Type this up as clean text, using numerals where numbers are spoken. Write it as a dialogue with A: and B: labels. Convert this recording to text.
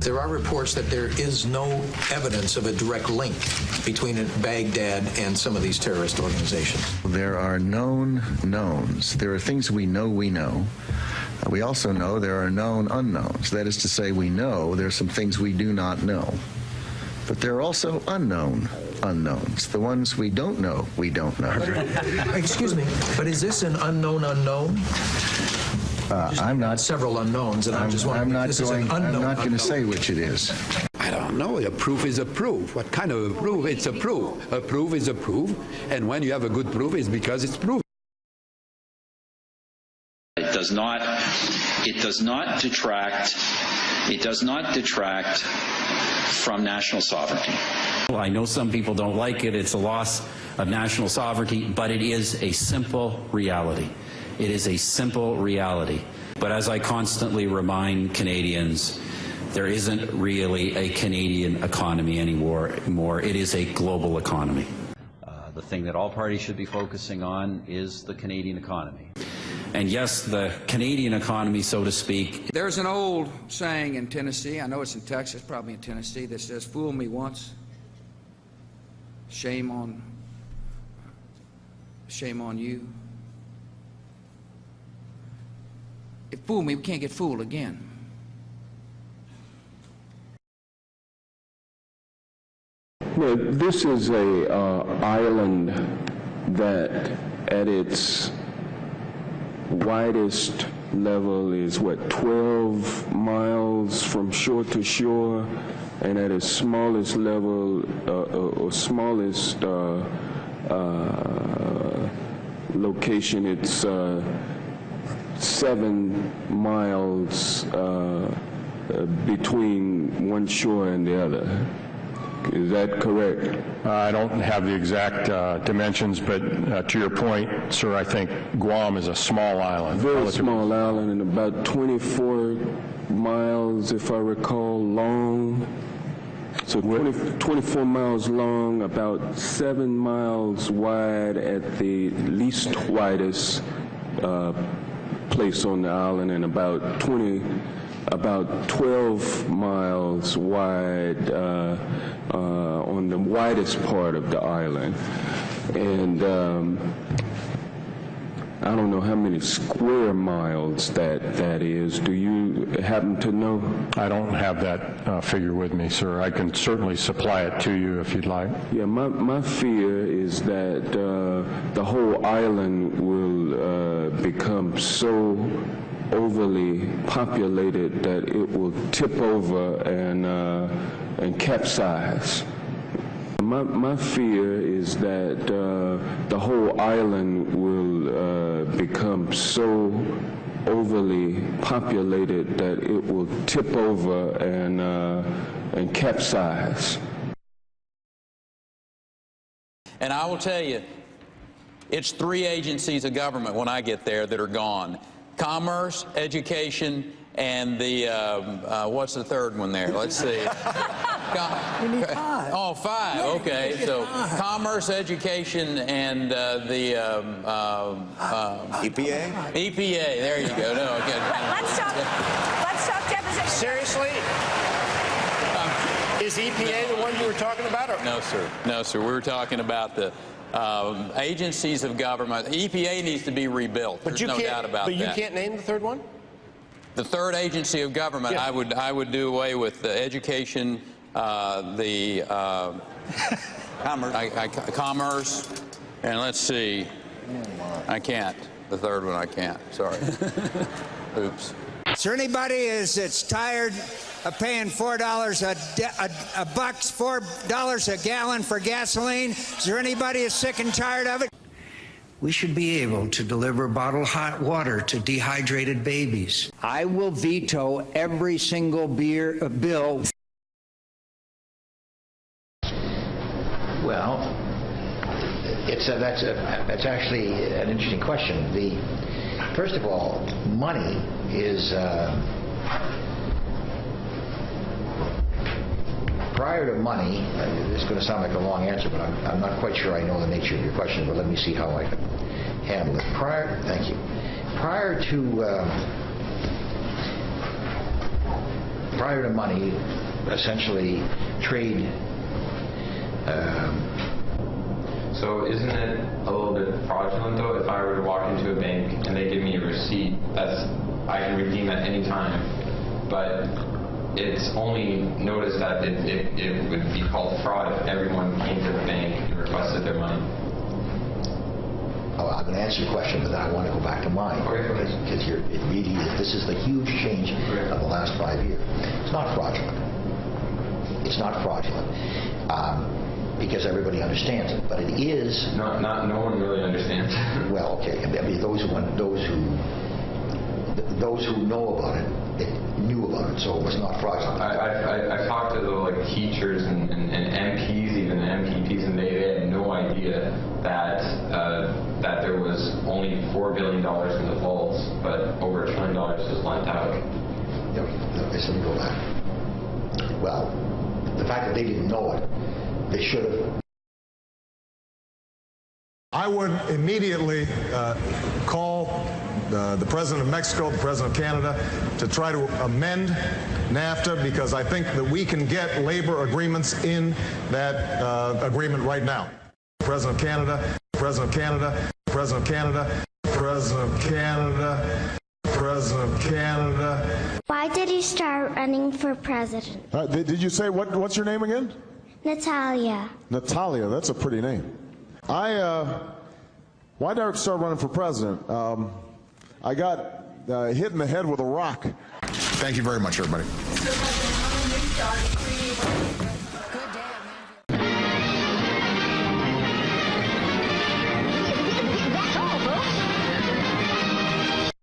A: There are reports that there is no evidence of a direct link between Baghdad and some of these terrorist organizations.
B: There are known knowns. There are things we know we know. We also know there are known unknowns. That is to say, we know there are some things we do not know. But there are also unknown unknowns. The ones we don't know, we don't know.
A: Excuse me, but is this an unknown unknown?
B: I'm not.
A: Several unknowns, and I'm just wondering.
B: I'm not going to say which it is.
C: I don't know. A proof is a proof. What kind of a proof? It's a proof. A proof is a proof, and when you have a good proof, it's because it's proof.
D: It does not detract from national sovereignty.
E: Well, I know some people don't like it. It's a loss of national sovereignty, but it is a simple reality. It is a simple reality. But as I constantly remind Canadians, there isn't really a Canadian economy anymore. It is a global economy.
F: The thing that all parties should be focusing on is the Canadian economy.
E: And yes, the Canadian economy, so to speak.
G: There's an old saying in Tennessee, I know it's in Texas, probably in Tennessee, that says, "Fool me once, shame on you." If fool me, we can't get fooled again.
H: Well, this is a island that at its widest level is, what, 12 miles from shore to shore, and at its smallest level, or smallest location, it's 7 miles between one shore and the other. Is that correct?
I: I don't have the exact dimensions, but to your point, sir, I think Guam is a small island.
H: Very small island, and about 24 miles, if I recall, long. So 24 miles long, about 7 miles wide at the least widest place on the island, and about 12 miles wide on the widest part of the island. And I don't know how many square miles that is. Do you happen to know?
I: I don't have that figure with me, sir. I can certainly supply it to you if you'd like.
H: Yeah, my fear is that the whole island will become so overly populated that it will tip over and capsize. My fear is that the whole island will become so overly populated that it will tip over and capsize.
J: And I will tell you, it's 3 agencies of government when I get there that are gone. Commerce, education, and the, what's the third one there? Let's see.
A: You need 5.
J: Oh, 5, okay. So commerce, education, and the
K: EPA?
J: EPA, there you go. No, okay.
L: Let's talk deposition.
K: Seriously? Is EPA the one you were talking about? Or?
J: No, sir. No, sir. We were talking about the agencies of government. EPA needs to be rebuilt. There's no doubt about that.
K: But you can't name the third one?
J: The third agency of government, yeah. I would do away with the education, the commerce, and let's see. I can't. The third one I can't. Sorry. Oops.
M: Is there anybody that's tired of paying $4 $4 a gallon for gasoline? Is there anybody that's sick and tired of it?
N: We should be able to deliver bottled hot water to dehydrated babies.
M: I will veto every single bill.
O: Well, that's actually an interesting question. First of all, money is prior to money. This is going to sound like a long answer, but I'm not quite sure I know the nature of your question. But let me see how I can handle it. Thank you. Prior prior to money, essentially trade.
P: So isn't it a little bit fraudulent though if I were to walk into a bank and they give me a receipt I can redeem at any time, but it's only noticed that it would be called fraud if everyone came to the bank and requested their money?
O: Oh, I'm going to answer your question, but then I want to go back to mine. Because this is the huge change of the last 5 years. It's not fraudulent. It's not fraudulent. Because everybody understands it, but it is.
P: No one really understands.
O: Well, okay. I mean, those who know about it, knew about it, so it was not fraudulent.
P: I talked to the teachers and MPs, even the MPPs, and they had no idea that there was only $4 billion in the vaults, but over $1 trillion was lent out.
O: No, let me go back. Well, the fact that they didn't know it, they should have.
Q: I would immediately call the President of Mexico, the President of Canada, to try to amend NAFTA, because I think that we can get labor agreements in that agreement right now. President of Canada, President of Canada, President of Canada, President of Canada, President of Canada.
R: Why did you start running for president?
Q: Did you say what's your name again?
R: Natalia.
Q: Natalia, that's a pretty name. Why did I start running for president? I got hit in the head with a rock.
S: Thank you very much, everybody.